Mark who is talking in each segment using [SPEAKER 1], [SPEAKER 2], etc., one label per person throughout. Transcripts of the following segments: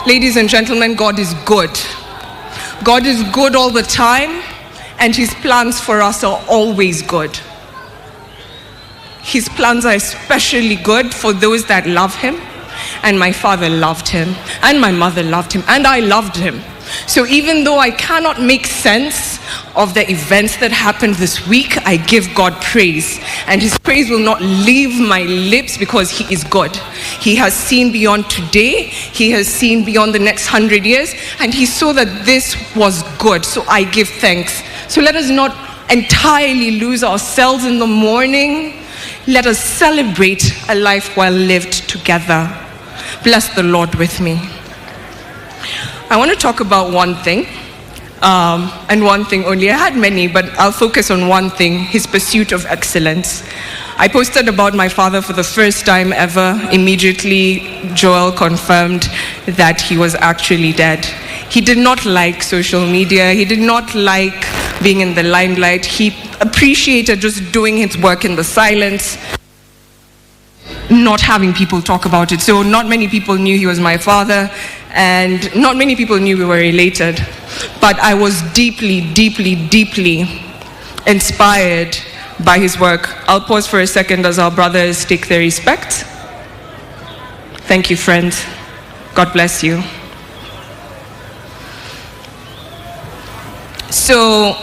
[SPEAKER 1] Ladies and gentlemen, God is good. God is good all the time, and his plans for us are always good. His plans are especially good for those that love him, and my father loved him, and my mother loved him, and I loved him. So even though I cannot make sense of the events that happened this week, I give God praise. And his praise will not leave my lips because he is good. He has seen beyond today. He has seen beyond the next 100 years. And he saw that this was good. So I give thanks. So let us not entirely lose ourselves in the morning. Let us celebrate a life well lived together. Bless the Lord with me. I want to talk about one thing, and one thing only. I had many, but I'll focus on one thing, his pursuit of excellence. I posted about my father for the first time ever. Immediately, Joel confirmed that he was actually dead. He did not like social media. He did not like being in the limelight. He appreciated just doing his work in the silence, not having people talk about it. So not many people knew he was my father, and not many people knew we were related. But I was deeply, deeply, deeply inspired by his work. I'll pause for a second as our brothers take their respect. Thank you, friends. God bless you. So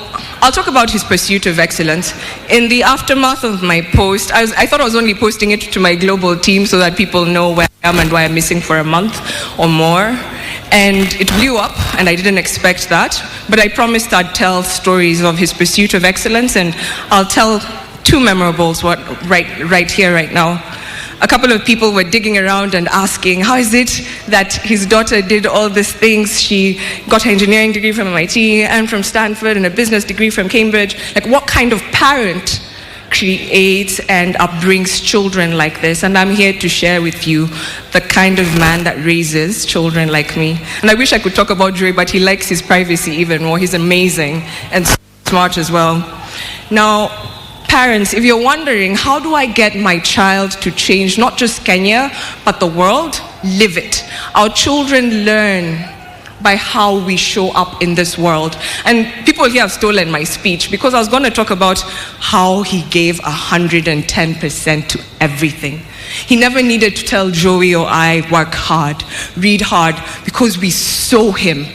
[SPEAKER 1] I'll talk about his pursuit of excellence. In the aftermath of my post, I thought I was only posting it to my global team so that people know where I am and why I'm missing for a month or more. And it blew up, and I didn't expect that. But I promised I'd tell stories of his pursuit of excellence, and I'll tell two memorables right here, right now. A couple of people were digging around and asking, how is it that his daughter did all these things? She got her engineering degree from MIT and from Stanford and a business degree from Cambridge. Like, what kind of parent creates and upbrings children like this? And I'm here to share with you the kind of man that raises children like me. And I wish I could talk about Joey, but he likes his privacy even more. He's amazing and smart as well. Now, parents, if you're wondering, how do I get my child to change not just Kenya, but the world? Live it. Our children learn by how we show up in this world. And people here have stolen my speech because I was going to talk about how he gave 110% to everything. He never needed to tell Joey or I, work hard, read hard, because we saw him.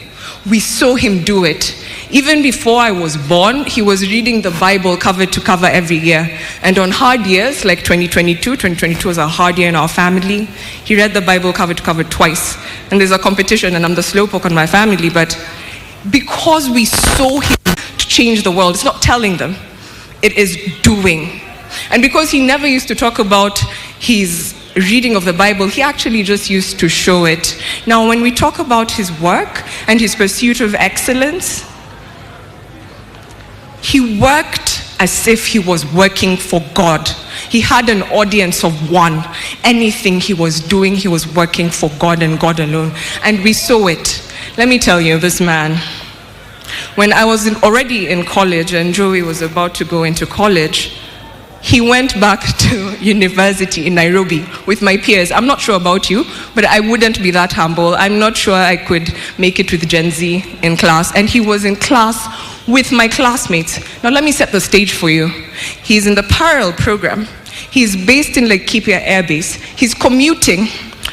[SPEAKER 1] We saw him do it. Even before I was born, he was reading the Bible cover to cover every year. And on hard years, like 2022 was a hard year in our family, he read the Bible cover to cover twice. And there's a competition, and I'm the slowpoke on my family, but because we saw him to change the world, it's not telling them, it is doing. And because he never used to talk about his reading of the Bible, he actually just used to show it. Now, when we talk about his work and his pursuit of excellence, he worked as if he was working for God. He had an audience of one. Anything he was doing, he was working for God and God alone. And we saw it. Let me tell you, this man, when I was already in college and Joey was about to go into college, he went back to university in Nairobi with my peers. I'm not sure about you, but I wouldn't be that humble. I'm not sure I could make it with Gen Z in class. And he was in class with my classmates. Now let me set the stage for you. He's in the parallel program. He's based in Laikipia Air Base. He's commuting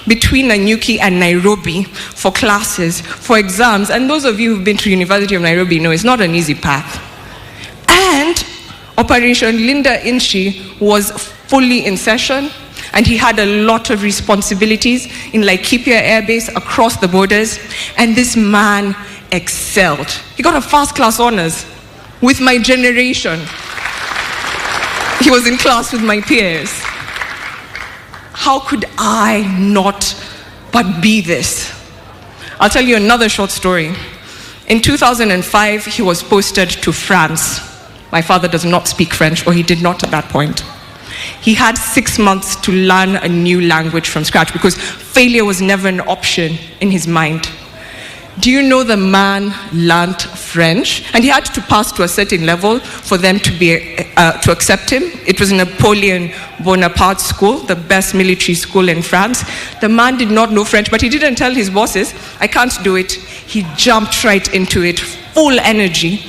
[SPEAKER 1] between Nanyuki and Nairobi for classes, for exams. And those of you who've been to University of Nairobi know it's not an easy path. And Operation Linda Inchi was fully in session, and he had a lot of responsibilities in Laikipia Air Base across the borders, and this man excelled. He got a first class honors with my generation. He was in class with my peers. How could I not but be this? I'll tell you another short story. In 2005, he was posted to France. My father does not speak French, or he did not at that point. He had 6 months to learn a new language from scratch because failure was never an option in his mind. Do you know the man learned French? And he had to pass to a certain level for them to accept him. It was Napoleon Bonaparte School, the best military school in France. The man did not know French, but he didn't tell his bosses, I can't do it. He jumped right into it, full energy,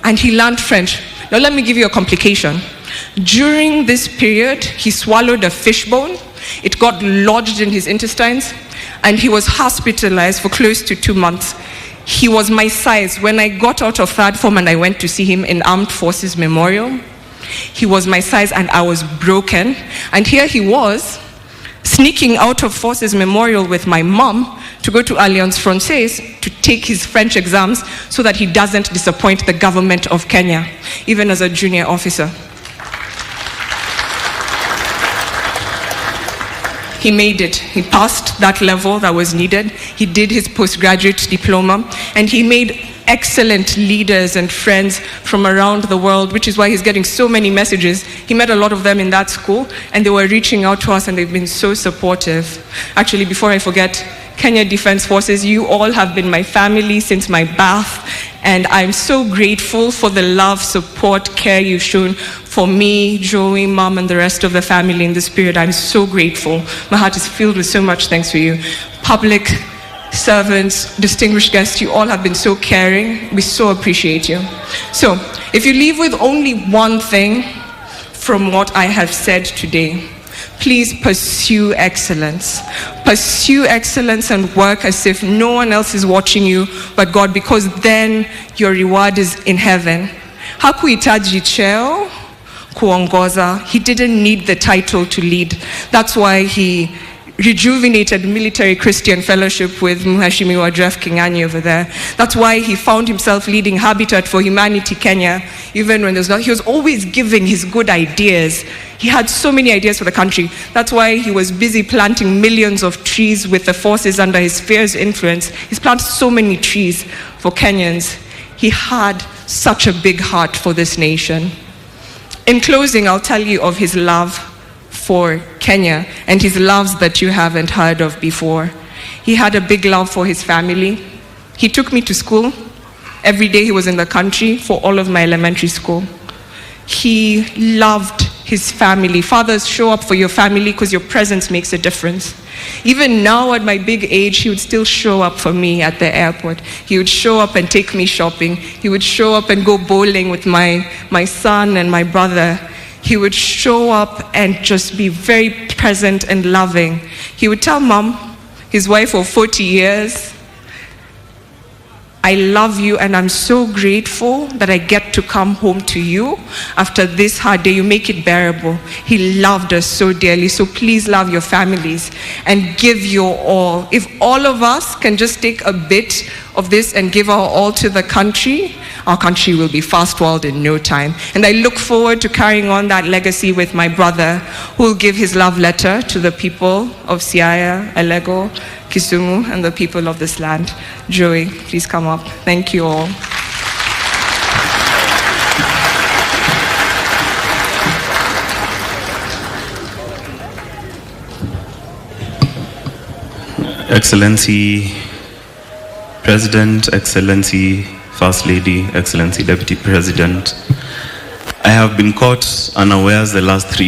[SPEAKER 1] and he learned French. Now let me give you a complication. During this period, he swallowed a fish bone. It got lodged in his intestines, and he was hospitalized for close to 2 months. He was my size. When I got out of third form and I went to see him in Armed Forces Memorial, he was my size and I was broken. And here he was, sneaking out of Forces Memorial with my mom to go to Alliance Francaise to take his French exams so that he doesn't disappoint the government of Kenya, even as a junior officer. He made it. He passed that level that was needed. He did his postgraduate diploma, and he made excellent leaders and friends from around the world, which is why he's getting so many messages. He met a lot of them in that school, and they were reaching out to us, and they've been so supportive. Actually, before I forget, Kenya Defense Forces, you all have been my family since my birth, and I'm so grateful for the love, support, care you've shown for me, Joey, Mom, and the rest of the family in this period. I'm so grateful. My heart is filled with so much thanks for you. Public servants, distinguished guests, you all have been so caring. We so appreciate you. So, if you leave with only one thing from what I have said today, please pursue excellence. Pursue excellence and work as if no one else is watching you but God, because then your reward is in heaven. Hakuhitaji cheo kuongoza. He didn't need the title to lead. That's why he rejuvenated Military Christian Fellowship with Mheshimiwa Jeff King'ang'i over there. That's why he found himself leading Habitat for Humanity Kenya, even when there's not. He was always giving his good ideas. He had so many ideas for the country. That's why he was busy planting millions of trees with the forces under his fierce influence. He's planted so many trees for Kenyans. He had such a big heart for this nation. In closing, I'll tell you of his love for Kenya and his loves that you haven't heard of before. He had a big love for his family. He took me to school. Every day he was in the country for all of my elementary school. He loved his family. Fathers, show up for your family because your presence makes a difference. Even now at my big age, he would still show up for me at the airport. He would show up and take me shopping. He would show up and go bowling with my son and my brother. He would show up and just be very present and loving. He would tell Mom, his wife of 40 years, I love you and I'm so grateful that I get to come home to you after this hard day. You make it bearable. He loved us so dearly. So please love your families and give your all. If all of us can just take a bit of this and give our all to the country, our country will be fast-forward in no time. And I look forward to carrying on that legacy with my brother, who will give his love letter to the people of Siaya, Alego, Kisumu, and the people of this land. Joey, please come up. Thank you all.
[SPEAKER 2] Excellency President, Excellency First Lady, Excellency Deputy President, I have been caught unawares the last 3